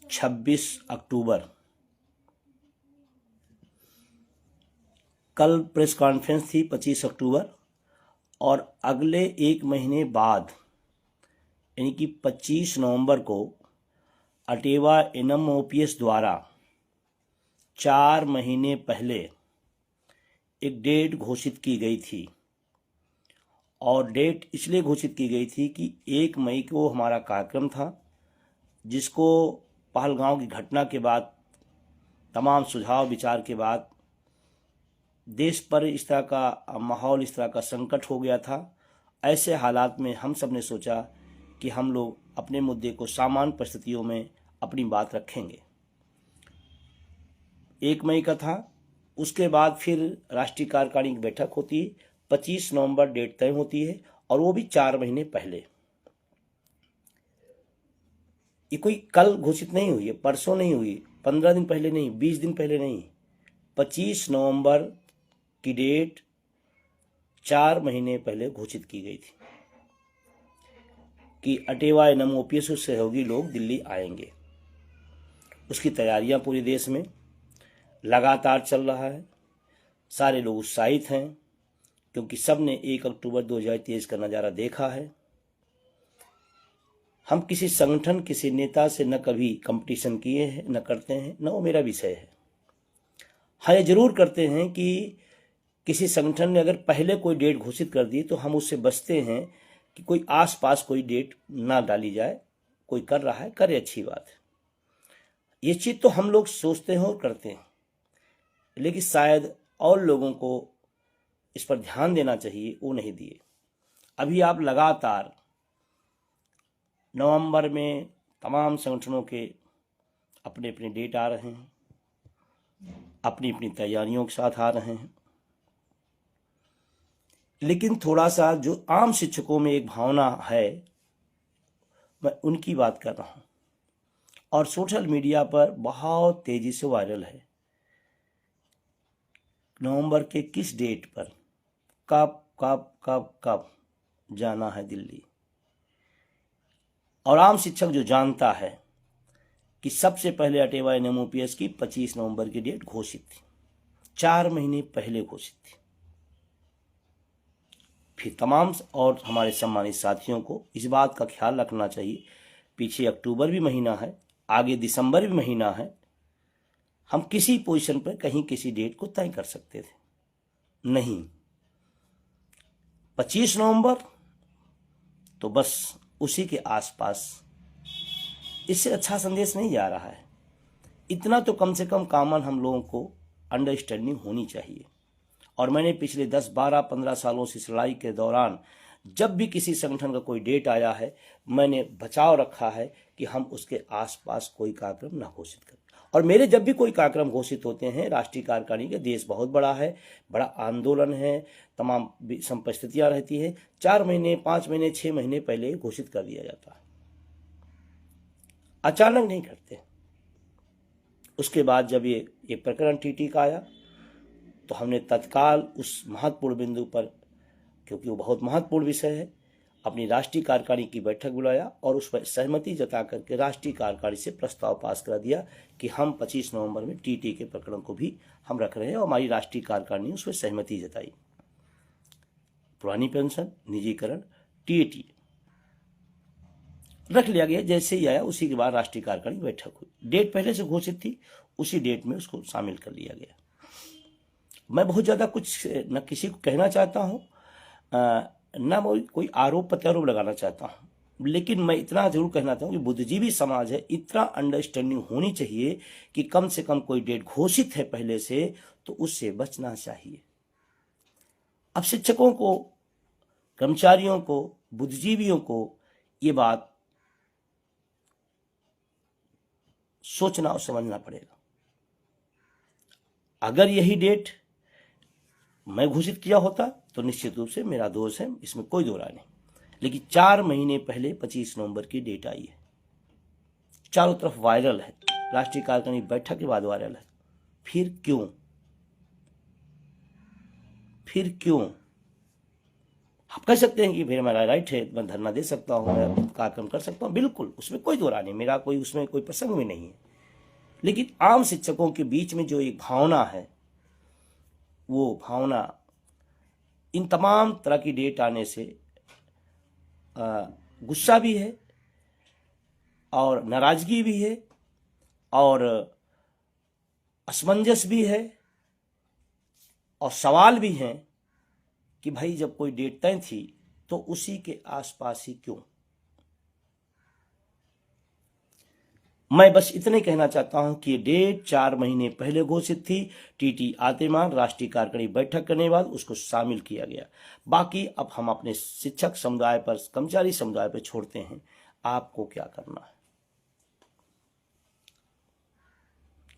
26 अक्टूबर। कल press conference थी 25 अक्टूबर, और अगले एक महीने बाद यानी कि 25 नवंबर को अटेवा इनम ओपीएस द्वारा 4 महीने पहले एक डेट घोषित की गई थी। और डेट इसलिए घोषित की गई थी कि 1 मई को हमारा कार्यक्रम था, जिसको पहलगांव की घटना के बाद, तमाम सुझाव विचार के बाद देश पर इस तरह का माहौल, इस तरह का संकट हो गया था। ऐसे हालात में हम सब ने सोचा कि हम लोग अपने मुद्दे को सामान्य परिस्थितियों में अपनी बात रखेंगे। 1 मई का था। उसके बाद फिर राष्ट्रीय कार्यकारिणी की बैठक होती है, 25 नवंबर डेट तय होती है, और वो भी 4 महीने पहले। ये कोई कल घोषित नहीं हुई है, परसों नहीं हुई, 15 दिन पहले नहीं, 20 दिन पहले नहीं। 25 नवंबर की डेट 4 महीने पहले घोषित की गई थी कि अटेवा इनम ओपीएस सहयोगी लोग दिल्ली आएंगे। उसकी तैयारियां पूरे देश में लगातार चल रहा है। सारे लोग उत्साहित हैं, क्योंकि सब ने 1 अक्टूबर 2023 का नज़ारा देखा है। हम किसी संगठन, किसी नेता से न कभी कंपटीशन किए हैं, न करते हैं, न वो मेरा विषय है। हाँ, ये जरूर करते हैं कि किसी संगठन ने अगर पहले कोई डेट घोषित कर दी तो हम उससे बचते हैं कि कोई आसपास कोई डेट ना डाली जाए। कोई कर रहा है, करे, अच्छी बात है। ये चीज तो हम लोग सोचते हैं और करते हैं, लेकिन शायद और लोगों को इस पर ध्यान देना चाहिए, वो नहीं दिए। अभी आप लगातार नवंबर में तमाम संगठनों के अपने अपने डेट आ रहे हैं, अपनी अपनी तैयारियों के साथ आ रहे हैं। लेकिन थोड़ा सा जो आम शिक्षकों में एक भावना है, मैं उनकी बात कर रहा हूं, और सोशल मीडिया पर बहुत तेजी से वायरल है। नवंबर के किस डेट पर कब कब कब कब जाना है दिल्ली। और आम शिक्षक जो जानता है कि सबसे पहले अटेवा इनम ओपीएस की 25 नवंबर की डेट घोषित थी, 4 महीने पहले घोषित थी। फिर तमाम और हमारे सम्मानित साथियों को इस बात का ख्याल रखना चाहिए, पीछे अक्टूबर भी महीना है, आगे दिसंबर भी महीना है। हम किसी पोजीशन पर कहीं किसी डेट को तय कर सकते थे, नहीं। 25 नवंबर तो बस उसी के आसपास, इससे अच्छा संदेश नहीं जा रहा है। इतना तो कम से कम कॉमन हम लोगों को अंडरस्टैंडिंग होनी चाहिए। और मैंने पिछले 10, 12, 15 सालों से इस लड़ाई के दौरान जब भी किसी संगठन का कोई डेट आया है, मैंने बचाव रखा है कि हम उसके आसपास कोई कार्यक्रम ना घोषित करें। और मेरे जब भी कोई कार्यक्रम घोषित होते हैं राष्ट्रीय कार्यकारिणी के, देश बहुत बड़ा है, बड़ा आंदोलन है, तमाम परिस्थितियां रहती है, 4 महीने, 5 महीने, 6 महीने पहले घोषित कर दिया जाता है। अचानक नहीं करते। उसके बाद जब ये प्रकरण टीटी का आया तो हमने तत्काल उस महत्वपूर्ण बिंदु पर, क्योंकि वो बहुत महत्वपूर्ण विषय है, अपनी राष्ट्रीय कार्यकारिणी की बैठक बुलाया और उस पर सहमति जता करके राष्ट्रीय कार्यकारिणी से प्रस्ताव पास करा दिया कि हम 25 नवंबर में टीटी के प्रकरण को भी हम रख रहे हैं, और हमारी राष्ट्रीय कार्यकारिणी उस पर सहमति जताई। पुरानी पेंशन, निजीकरण, टीटी रख लिया गया। जैसे ही आया उसी के बाद राष्ट्रीय कार्यकारिणी बैठक हुई। डेट पहले से घोषित थी, उसी डेट में उसको शामिल कर लिया गया। मैं बहुत ज़्यादा कुछ न किसी को कहना चाहता हूँ, न कोई आरोप प्रत्यारोप लगाना चाहता हूँ, लेकिन मैं इतना जरूर कहना चाहूँ कि बुद्धिजीवी समाज है, इतना अंडरस्टैंडिंग होनी चाहिए कि कम से कम कोई डेट घोषित है पहले से तो उससे बचना चाहिए। अब शिक्षकों को, कर्मचारियों को, बुद्धिजीवियों को ये बात सोचना और समझना पड़ेगा। अगर यही डेट मैं घोषित किया होता तो निश्चित रूप से मेरा दोष है, इसमें कोई दो राय नहीं। लेकिन 4 महीने पहले 25 नवंबर की डेट आई है, चारों तरफ वायरल है, राष्ट्रीय कार्यकारिणी बैठक के बाद वायरल है। फिर क्यों? आप कह सकते हैं कि फिर मेरा राइट है, मैं धरना दे सकता हूँ, मैं कार्यक्रम कर सकता हूँ, बिल्कुल, उसमें कोई दो राय नहीं, मेरा कोई उसमें कोई प्रसंग भी नहीं है। लेकिन आम शिक्षकों के बीच में जो एक भावना है, वो भावना इन तमाम तरह की डेट आने से गुस्सा भी है और नाराजगी भी है और असमंजस भी है और सवाल भी हैं कि भाई जब कोई डेट तय थी तो उसी के आसपास ही क्यों। मैं बस इतने कहना चाहता हूं कि ये डेट 4 महीने पहले घोषित थी। टीटी आतेमान राष्ट्रीय कार्यकारिणी बैठक करने के बाद उसको शामिल किया गया। बाकी अब हम अपने शिक्षक समुदाय पर, कर्मचारी समुदाय पर छोड़ते हैं, आपको क्या करना है।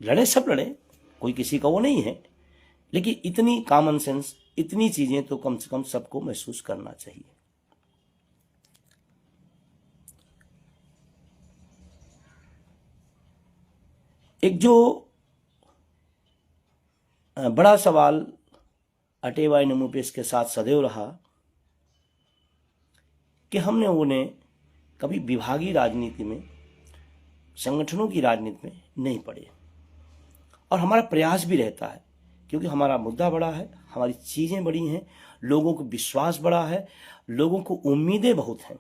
लड़े सब लड़े, कोई किसी का वो नहीं है, लेकिन इतनी कॉमन सेंस, इतनी चीजें तो कम से कम सबको महसूस करना चाहिए। एक जो बड़ा सवाल अटेवा इनम ओपीएस के साथ सदैव रहा कि हमने उन्हें कभी विभागीय राजनीति में, संगठनों की राजनीति में नहीं पड़े, और हमारा प्रयास भी रहता है क्योंकि हमारा मुद्दा बड़ा है, हमारी चीजें बड़ी हैं, लोगों को विश्वास बड़ा है, लोगों को उम्मीदें बहुत हैं,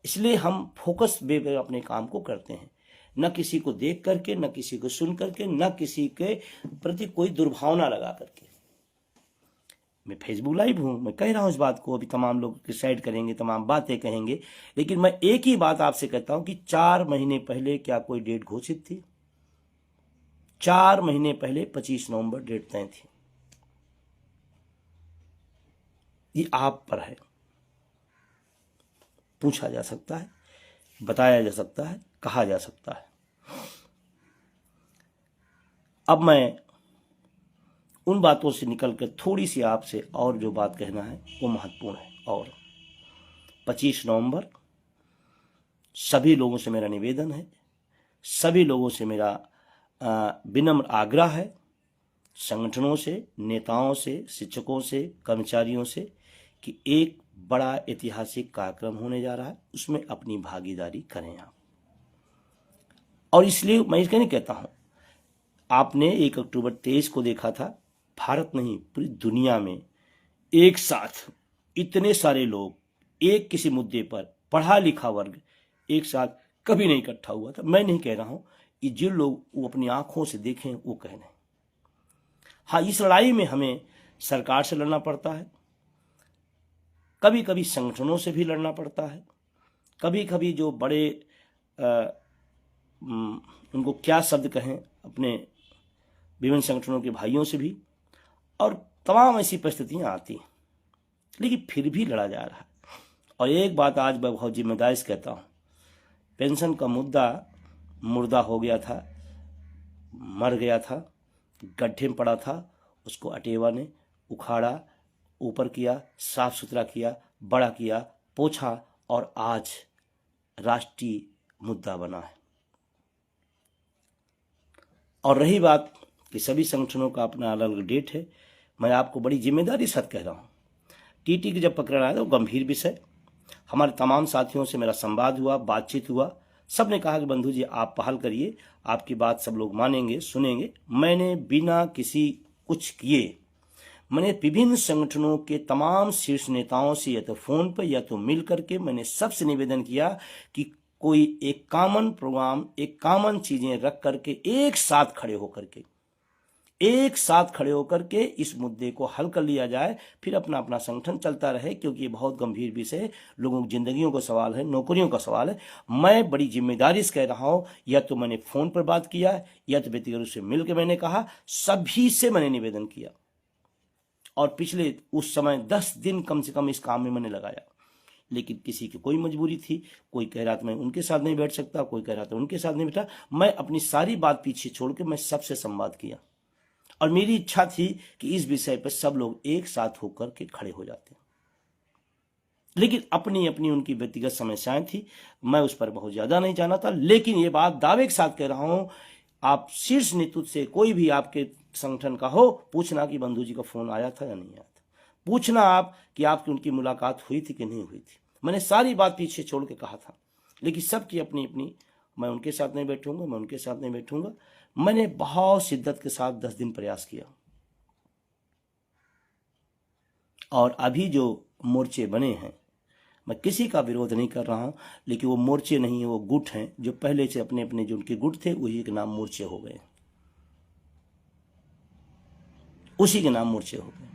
इसलिए हम फोकस पे अपने काम को करते हैं, न किसी को देख करके, न किसी को सुन करके, न किसी के प्रति कोई दुर्भावना लगा करके। मैं फेसबुक लाइव हूं, मैं कह रहा हूं इस बात को, अभी तमाम लोग डिसाइड करेंगे, तमाम बातें कहेंगे, लेकिन मैं एक ही बात आपसे कहता हूं कि 4 महीने पहले क्या कोई डेट घोषित थी? 4 महीने पहले 25 नवंबर डेट तय थी। ये आप पर है, पूछा जा सकता है, बताया जा सकता है, कहा जा सकता है। अब मैं उन बातों से निकलकर थोड़ी सी आपसे और जो बात कहना है वो महत्वपूर्ण है। और 25 नवंबर सभी लोगों से मेरा निवेदन है, सभी लोगों से मेरा विनम्र आग्रह है, संगठनों से, नेताओं से, शिक्षकों से, कर्मचारियों से, कि एक बड़ा ऐतिहासिक कार्यक्रम होने जा रहा है, उसमें अपनी भागीदारी करें आप। और इसलिए मैं इसके नहीं कहता हूं, आपने 1 अक्टूबर 23 को देखा था, भारत नहीं पूरी दुनिया में एक साथ इतने सारे लोग एक किसी मुद्दे पर, पढ़ा लिखा वर्ग एक साथ कभी नहीं इकट्ठा हुआ था। मैं नहीं कह रहा हूं, ये जो लोग वो अपनी आंखों से देखें वो कह रहे हैं। हाँ, इस लड़ाई में हमें सरकार से लड़ना पड़ता है, कभी कभी संगठनों से भी लड़ना पड़ता है, कभी कभी जो बड़े उनको क्या शब्द कहें, अपने विभिन्न संगठनों के भाइयों से भी, और तमाम ऐसी परिस्थितियां आती हैं, लेकिन फिर भी लड़ा जा रहा है। और एक बात आज मैं बहुत जिम्मेदारी से कहता हूं, पेंशन का मुद्दा मुर्दा हो गया था, मर गया था, गड्ढे में पड़ा था, उसको अटेवा ने उखाड़ा, ऊपर किया, साफ सुथरा किया, बड़ा किया, पोछा, और आज राष्ट्रीय मुद्दा बना है। और रही बात कि सभी संगठनों का अपना अलग अलग डेट है, मैं आपको बड़ी जिम्मेदारी से कह रहा हूँ, टीटी की जब पकड़ आया था वो गंभीर विषय, हमारे तमाम साथियों से मेरा संवाद हुआ, बातचीत हुआ, सब ने कहा कि बंधु जी आप पहल करिए, आपकी बात सब लोग मानेंगे, सुनेंगे। मैंने बिना किसी कुछ किए, मैंने विभिन्न संगठनों के तमाम शीर्ष नेताओं से या तो फोन पर या तो मिल करके मैंने सबसे निवेदन किया कि कोई एक कॉमन प्रोग्राम, एक कॉमन चीजें रख करके एक साथ खड़े होकर के इस मुद्दे को हल कर लिया जाए, फिर अपना अपना संगठन चलता रहे, क्योंकि ये बहुत गंभीर विषय है, लोगों की जिंदगियों का सवाल है, नौकरियों का सवाल है। मैं बड़ी जिम्मेदारी से कह रहा हूं, या तो मैंने फोन पर बात किया या तो व्यक्तिगत रूप से मिलकर मैंने कहा, सभी से मैंने निवेदन किया, और पिछले उस समय 10 दिन कम से कम इस काम में मैंने लगाया, लेकिन किसी की कोई मजबूरी थी, कोई कह रहा था मैं उनके साथ नहीं बैठ सकता, कोई कह रहा था उनके साथ नहीं बैठा। मैं अपनी सारी बात पीछे छोड़ के मैं सबसे संवाद किया, और मेरी इच्छा थी कि इस विषय पर सब लोग एक साथ होकर के खड़े हो जाते, लेकिन अपनी अपनी उनकी व्यक्तिगत समस्याएं थी, मैं उस पर बहुत ज्यादा नहीं जाना था। लेकिन ये बात दावे के साथ कह रहा हूं, आप शीर्ष नेतृत्व से कोई भी आपके संगठन का हो, पूछना कि बंधु जी का फोन आया था या नहीं आया था। पूछना आप कि आपकी उनकी मुलाकात हुई थी कि नहीं हुई थी। मैंने सारी बात पीछे छोड़ के कहा था, लेकिन सबकी अपनी अपनी, मैं उनके साथ नहीं बैठूंगा, मैं उनके साथ नहीं बैठूंगा। मैंने बहुत शिद्दत के साथ 10 दिन प्रयास किया, और अभी जो मोर्चे बने हैं, मैं किसी का विरोध नहीं कर रहा हूं, लेकिन वो मोर्चे नहीं है, वो गुट हैं, जो पहले से अपने अपने जो उनके गुट थे उसी के नाम मोर्चे हो गए, उसी के नाम मोर्चे हो गए।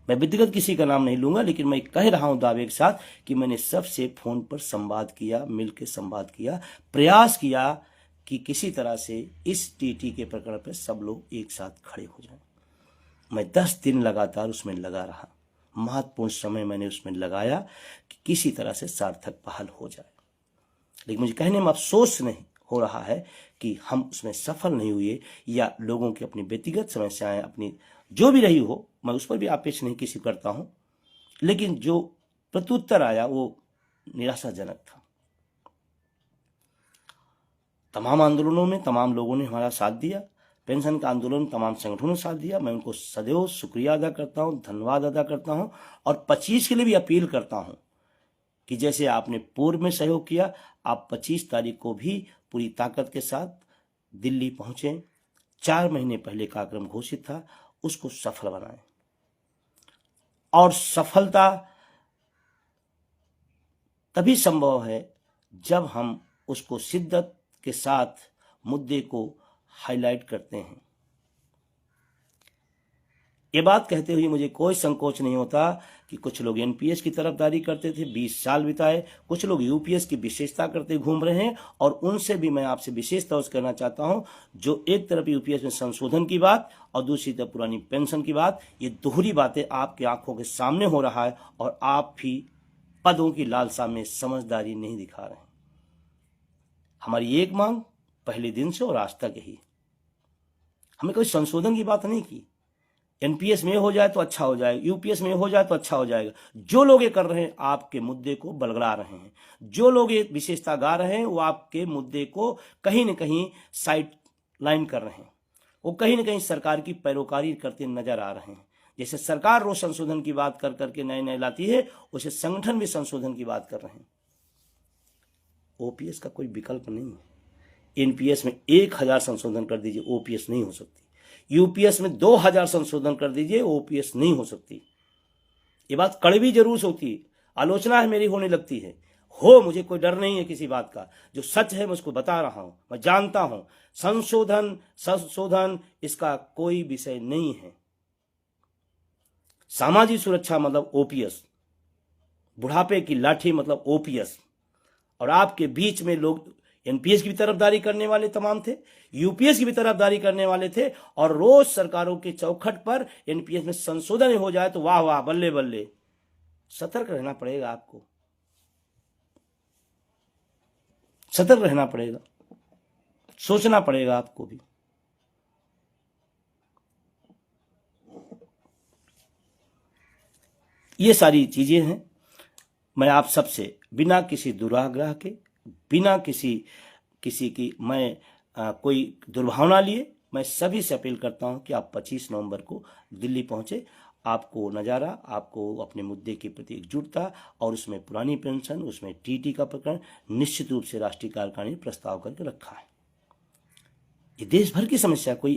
मैं व्यक्तिगत किसी का नाम नहीं लूंगा, लेकिन मैं कह रहा हूं दावे के साथ कि मैंने सबसे फोन पर संवाद किया, मिलकर संवाद किया, प्रयास किया कि किसी तरह से इस टीटी के प्रकरण पर सब लोग एक साथ खड़े हो जाएं। मैं 10 दिन लगातार उसमें लगा रहा, महत्वपूर्ण समय मैंने उसमें लगाया कि किसी तरह से सार्थक पहल हो जाए। लेकिन मुझे कहने में अफसोस नहीं हो रहा है कि हम उसमें सफल नहीं हुए, या लोगों की अपनी व्यक्तिगत समस्याएं अपनी जो भी रही हो, मैं उस पर भी आपेक्ष नहीं किसी करता हूं, लेकिन जो प्रत्युत्तर आया वो निराशाजनक था। तमाम आंदोलनों में तमाम लोगों ने हमारा साथ दिया, पेंशन का आंदोलन तमाम संगठनों ने साथ दिया। मैं उनको सदैव शुक्रिया अदा करता हूं, धन्यवाद अदा करता हूं, और 25 के लिए भी अपील करता हूं कि जैसे आपने पूर्व में सहयोग किया, आप 25 तारीख को भी पूरी ताकत के साथ दिल्ली पहुंचे। 4 महीने पहले कार्यक्रम घोषित था, उसको सफल बनाएं, और सफलता तभी संभव है जब हम उसको शिद्दत के साथ मुद्दे को हाईलाइट करते हैं। ये बात कहते हुए मुझे कोई संकोच नहीं होता कि कुछ लोग एनपीएस की तरफदारी करते थे, 20 साल बिताए, कुछ लोग यूपीएस की विशेषता करते घूम रहे हैं, और उनसे भी मैं आपसे विशेष तौर से कहना चाहता हूं, जो एक तरफ यूपीएस में संशोधन की बात और दूसरी तरफ पुरानी पेंशन की बात, ये दोहरी बातें आपकी आंखों के सामने हो रहा है, और आप भी पदों की लालसा में समझदारी नहीं दिखा रहे हैं। हमारी एक मांग पहले दिन से और आज तक यही, हमें कोई संशोधन की बात नहीं की। एनपीएस में हो जाए तो अच्छा हो जाएगा, यूपीएस में हो जाए तो अच्छा हो जाएगा। जो लोग ये कर रहे हैं आपके मुद्दे को बलगड़ा रहे हैं, जो लोग ये विशेषता गा रहे हैं वो आपके मुद्दे को कहीं न कहीं साइड लाइन कर रहे हैं, वो कहीं न कहीं सरकार की पैरोकारी करते नजर आ रहे हैं। जैसे सरकार रोज संशोधन की बात कर करके नए नए लाती है, उसे संगठन भी संशोधन की बात कर रहे हैं। ओपीएस का कोई विकल्प नहीं है। एनपीएस में 1000 संशोधन कर दीजिए, ओपीएस नहीं हो सकती। यूपीएस में 2000 संशोधन कर दीजिए, ओपीएस नहीं हो सकती। ये बात कड़वी जरूर होती है, आलोचना है मेरी होने लगती है, मुझे कोई डर नहीं है किसी बात का। जो सच है मैं उसको बता रहा हूं, मैं जानता हूं। संशोधन इसका कोई विषय नहीं है। सामाजिक सुरक्षा मतलब ओपीएस, बुढ़ापे की लाठी मतलब ओपीएस, और आपके बीच में लोग एनपीएस की भी तरफदारी करने वाले तमाम थे, यूपीएस की भी तरफदारी करने वाले थे, और रोज सरकारों के चौखट पर एनपीएस में संशोधन हो जाए तो वाह वाह, बल्ले बल्ले। सतर्क रहना पड़ेगा आपको, सतर्क रहना पड़ेगा, सोचना पड़ेगा आपको भी। ये सारी चीजें हैं। मैं आप सबसे बिना किसी दुराग्रह के, बिना किसी की मैं कोई दुर्भावना लिए, मैं सभी से अपील करता हूं कि आप 25 नवंबर को दिल्ली पहुंचे। आपको नज़ारा, आपको अपने मुद्दे के प्रति एकजुटता, और उसमें पुरानी पेंशन, उसमें टीटी का प्रकरण निश्चित रूप से राष्ट्रीय कार्यकारिणी ने प्रस्ताव करके रखा है। ये देश भर की समस्या, कोई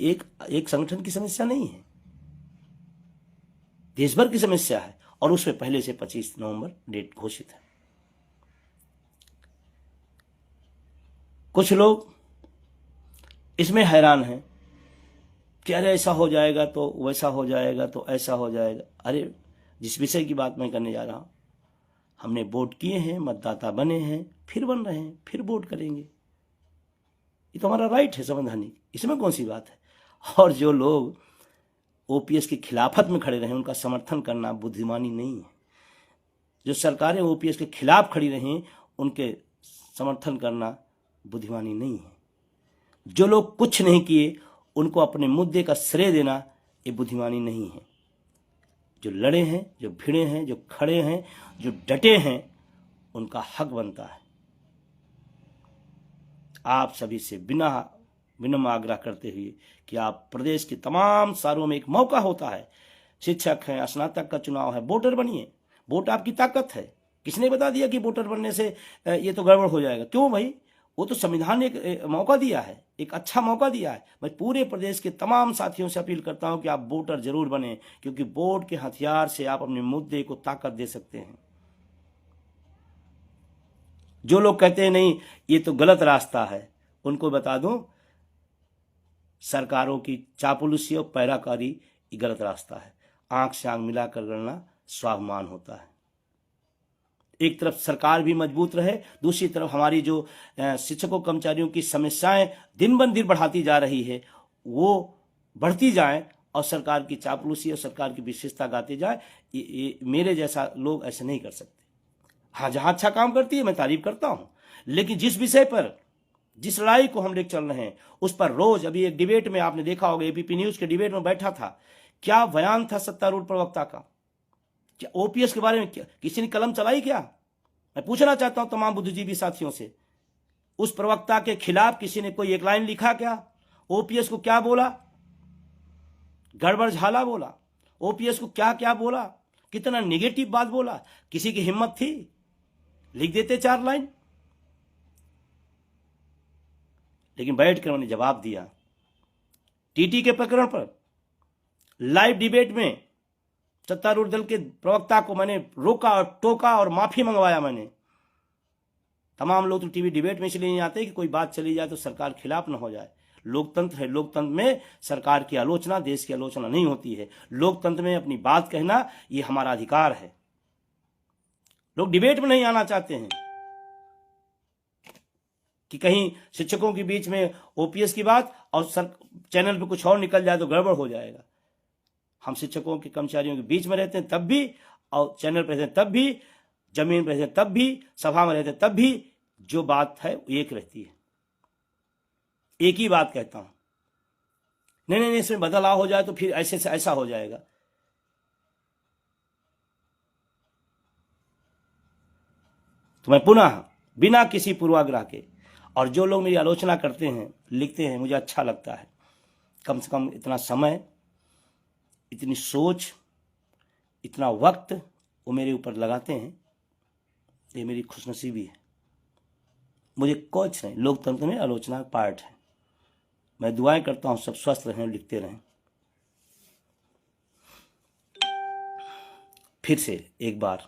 एक संगठन की समस्या नहीं है, देश भर की समस्या है, और उसमें पहले से 25 नवंबर डेट घोषित है। कुछ लोग इसमें हैरान हैं कि अरे ऐसा हो जाएगा तो वैसा हो जाएगा तो ऐसा हो जाएगा। अरे जिस विषय की बात मैं करने जा रहा हूं, हमने वोट किए हैं, मतदाता बने हैं, फिर बन रहे हैं, फिर वोट करेंगे, ये तो हमारा राइट है संवैधानिक, इसमें कौन सी बात है। और जो लोग ओपीएस की खिलाफत में खड़े रहे, उनका समर्थन करना बुद्धिमानी नहीं है। जो सरकारें ओपीएस के खिलाफ खड़ी रहीं, उनके समर्थन करना बुद्धिमानी नहीं है। जो लोग कुछ नहीं किए, उनको अपने मुद्दे का श्रेय देना ये बुद्धिमानी नहीं है। जो लड़े हैं, जो भिड़े हैं, जो खड़े हैं, जो डटे हैं, उनका हक बनता है। आप सभी से विनम्र आग्रह करते हुए कि आप प्रदेश के तमाम शहरों में, एक मौका होता है, शिक्षक हैं, स्नातक का चुनाव है, वोटर बनिए। वोट आपकी ताकत है। किसने बता दिया कि वोटर बनने से ये तो गड़बड़ हो जाएगा? क्यों भाई, वो तो संविधान ने एक मौका दिया है, एक अच्छा मौका दिया है। मैं पूरे प्रदेश के तमाम साथियों से अपील करता हूं कि आप वोटर जरूर बने, क्योंकि वोट के हथियार से आप अपने मुद्दे को ताकत दे सकते हैं। जो लोग कहते हैं नहीं ये तो गलत रास्ता है, उनको बता दूं सरकारों की चापलूसी और पैराकारी ये गलत रास्ता है। आंख से आंख मिलाकर लड़ना स्वाभिमान होता है। एक तरफ सरकार भी मजबूत रहे, दूसरी तरफ हमारी जो शिक्षकों कर्मचारियों की समस्याएं दिन ब दिन बढ़ाती जा रही है वो बढ़ती जाए और सरकार की चापलूसी और सरकार की विशेषता गाते जाए। ये मेरे जैसा लोग ऐसे नहीं कर सकते। हाँ, जहां अच्छा काम करती है मैं तारीफ करता हूं, लेकिन जिस विषय पर, जिस लड़ाई को हम लेकर चल रहे हैं उस पर रोज, अभी एक डिबेट में आपने देखा होगा, एबीपी न्यूज के डिबेट में बैठा था, क्या बयान था सत्तारूढ़ प्रवक्ता का? क्या ओपीएस के बारे में किसी ने कलम चलाई क्या? मैं पूछना चाहता हूं तमाम बुद्धिजीवी साथियों से, उस प्रवक्ता के खिलाफ किसी ने कोई एक लाइन लिखा क्या? ओपीएस को क्या बोला? गड़बड़ झाला बोला? ओपीएस को क्या क्या बोला? कितना नेगेटिव बात बोला? किसी की हिम्मत थी लिख देते 4 लाइन? लेकिन बैठकर मैंने जवाब दिया। टीटी के प्रकरण पर लाइव डिबेट में सत्तारूढ़ दल के प्रवक्ता को मैंने रोका और टोका और माफी मंगवाया मैंने। तमाम लोग तो टीवी डिबेट में इसलिए नहीं आते कि कोई बात चली जाए तो सरकार खिलाफ न हो जाए। लोकतंत्र है, लोकतंत्र में सरकार की आलोचना, देश की आलोचना नहीं होती है। लोकतंत्र में अपनी बात कहना ये हमारा अधिकार है। लोग डिबेट में नहीं आना चाहते हैं कि कहीं शिक्षकों के बीच में ओपीएस की बात और चैनल पे कुछ और निकल जाए तो गड़बड़ हो जाएगा। हम शिक्षकों के कर्मचारियों के बीच में रहते हैं तब भी, और चैनल पर रहते हैं तब भी, जमीन पर रहते हैं तब भी, सभा में रहते हैं तब भी, जो बात है एक रहती है। एक ही बात कहता हूं, नहीं, इसमें बदलाव हो जाए तो फिर ऐसे से ऐसा हो जाएगा। तो मैं पुनः बिना किसी पूर्वाग्रह के, और जो लोग मेरी आलोचना करते हैं, लिखते हैं, मुझे अच्छा लगता है। कम से कम इतना समय, इतनी सोच, इतना वक्त वो मेरे ऊपर लगाते हैं, ये मेरी खुशनसीबी है। मुझे कुछ नहीं, लोकतंत्र में आलोचना पार्ट है। मैं दुआएं करता हूं सब स्वस्थ रहें, लिखते रहें। फिर से एक बार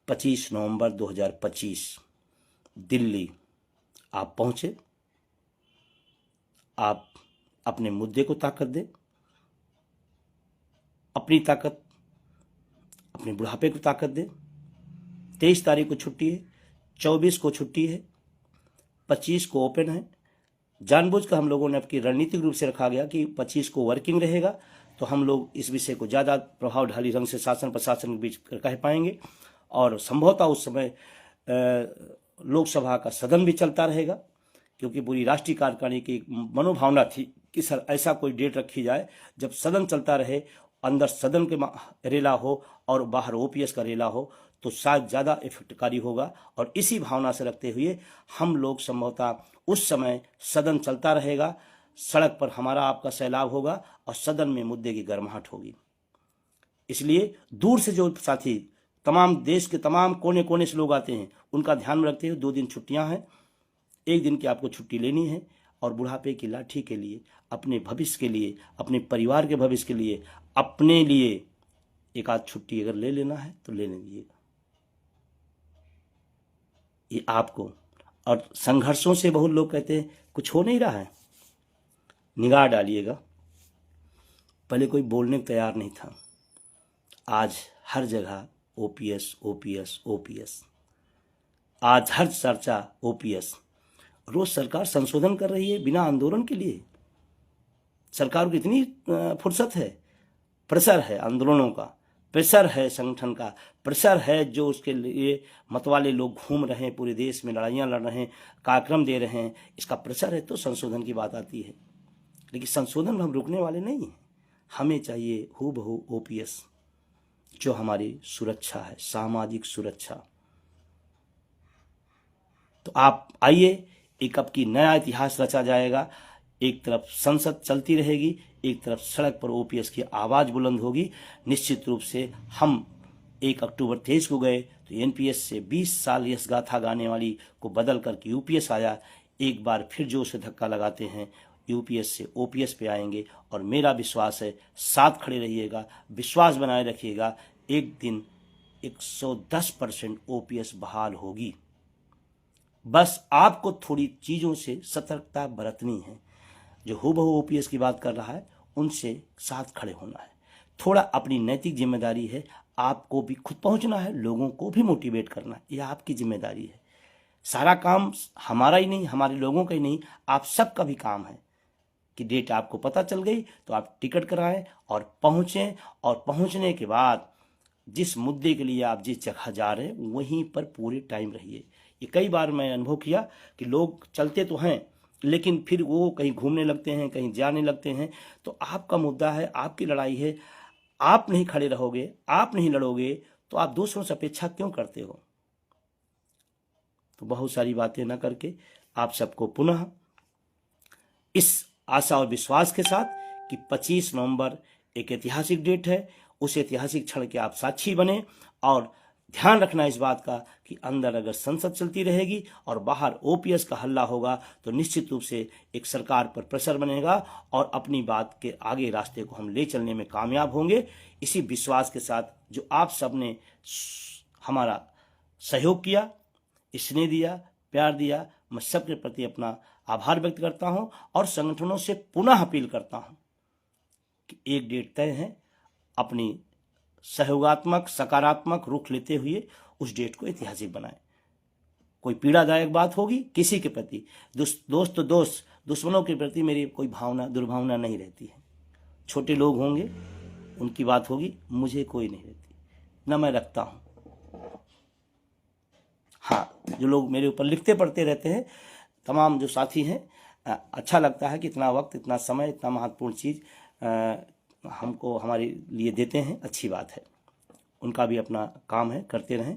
25 नवंबर 2025 दिल्ली आप पहुंचे। आप अपने मुद्दे को ताकत दें, अपनी ताकत, अपने बुढ़ापे को ताकत दें। 23 तारीख को छुट्टी है, 24 को छुट्टी है, 25 को ओपन है। जानबूझकर हम लोगों ने अपनी रणनीतिक रूप से रखा गया कि 25 को वर्किंग रहेगा, तो हम लोग इस विषय को ज़्यादा प्रभावशाली ढंग से शासन प्रशासन के बीच कह पाएंगे, और संभवतः उस समय लोकसभा का सदन भी चलता रहेगा, क्योंकि पूरी राष्ट्रीय कार्यकारिणी की मनोभावना थी कि सर ऐसा कोई डेट रखी जाए जब सदन चलता रहे, अंदर सदन के रेला हो और बाहर ओपीएस का रेला हो, तो शायद ज़्यादा इफेक्टकारी होगा। और इसी भावना से रखते हुए हम लोग संभवतः उस समय सदन चलता रहेगा, सड़क पर हमारा आपका सैलाब होगा और सदन में मुद्दे की गर्माहट होगी। इसलिए दूर से जो साथी, तमाम देश के तमाम कोने कोने से लोग आते हैं, उनका ध्यान में रखते हुए 2 दिन छुट्टियां हैं, 1 दिन की आपको छुट्टी लेनी है, और बुढ़ापे की लाठी के लिए, अपने भविष्य के लिए, अपने परिवार के भविष्य के लिए, अपने लिए एक आध छुट्टी अगर ले लेना है तो ले लीजिएगा। ये आपको, और संघर्षों से बहुत लोग कहते हैं कुछ हो नहीं रहा है, निगाह डालिएगा। पहले कोई बोलने को तैयार नहीं था, आज हर जगह ओपीएस ओपीएस ओपीएस, आज हर चर्चा ओपीएस। रोज सरकार संशोधन कर रही है बिना आंदोलन के लिए। सरकार को इतनी फुर्सत है, प्रेशर है आंदोलनों का, प्रेशर है संगठन का, प्रेशर है जो उसके लिए मतवाले लोग घूम रहे हैं, पूरे देश में लड़ाइयाँ लड़ रहे हैं, कार्यक्रम दे रहे हैं, इसका प्रेशर है तो संशोधन की बात आती है। लेकिन संशोधन में हम रुकने वाले नहीं हैं। हमें चाहिए हूबहू ओपीएस, जो हमारी सुरक्षा है, सामाजिक सुरक्षा। तो आप आइए, एक अब की नया इतिहास रचा जाएगा। एक तरफ संसद चलती रहेगी, एक तरफ सड़क पर ओपीएस की आवाज़ बुलंद होगी। निश्चित रूप से हम 1 अक्टूबर 23 को गए तो एनपीएस से 20 साल यश गाथा गाने वाली को बदल करके यूपीएस आया। एक बार फिर जोर से धक्का लगाते हैं, यूपीएस से ओपीएस पे आएंगे और मेरा विश्वास है साथ खड़े रहिएगा, विश्वास बनाए रखिएगा, एक दिन 110% ओपीएस बहाल होगी। बस आपको थोड़ी चीज़ों से सतर्कता बरतनी है। जो हूबहू ओपीएस की बात कर रहा है उनसे साथ खड़े होना है। थोड़ा अपनी नैतिक जिम्मेदारी है, आपको भी खुद पहुंचना है, लोगों को भी मोटिवेट करना है, यह आपकी जिम्मेदारी है। सारा काम हमारा ही नहीं, हमारे लोगों का ही नहीं, आप सबका भी काम है कि डेट आपको पता चल गई तो आप टिकट कराएं और पहुंचें, और पहुंचने के बाद जिस मुद्दे के लिए आप जिस जगह जा रहे हैं वहीं पर पूरे टाइम रहिए। ये कई बार मैं अनुभव किया कि लोग चलते तो हैं लेकिन फिर वो कहीं घूमने लगते हैं, कहीं जाने लगते हैं। तो आपका मुद्दा है, आपकी लड़ाई है, आप नहीं खड़े रहोगे, आप नहीं लड़ोगे तो आप दूसरों से अपेक्षा क्यों करते हो? तो बहुत सारी बातें न करके आप सबको पुनः इस आशा और विश्वास के साथ कि 25 नवंबर एक ऐतिहासिक डेट है, उस ऐतिहासिक क्षण के आप साक्षी बने। और ध्यान रखना इस बात का कि अंदर अगर संसद चलती रहेगी और बाहर ओपीएस का हल्ला होगा तो निश्चित रूप से एक सरकार पर प्रेशर बनेगा और अपनी बात के आगे रास्ते को हम ले चलने में कामयाब होंगे। इसी विश्वास के साथ जो आप सब ने हमारा सहयोग किया, स्नेह दिया, प्यार दिया, मैं सबके प्रति अपना आभार व्यक्त करता हूं और संगठनों से पुनः अपील करता हूं कि एक डेट तय है, अपनी सहयोगात्मक सकारात्मक रुख लेते हुए उस डेट को ऐतिहासिक बनाएं। कोई पीड़ादायक बात होगी किसी के प्रति, दोस्त तो दोस्त, दुश्मनों के प्रति मेरी कोई भावना दुर्भावना नहीं रहती है। छोटे लोग होंगे उनकी बात होगी, मुझे कोई नहीं रहती, न मैं रखता हूँ। हाँ, जो लोग मेरे ऊपर लिखते पढ़ते रहते हैं, तमाम जो साथी हैं, अच्छा लगता है कि इतना वक्त, इतना समय, इतना महत्वपूर्ण चीज़ हमको हमारे लिए देते हैं, अच्छी बात है। उनका भी अपना काम है, करते रहें।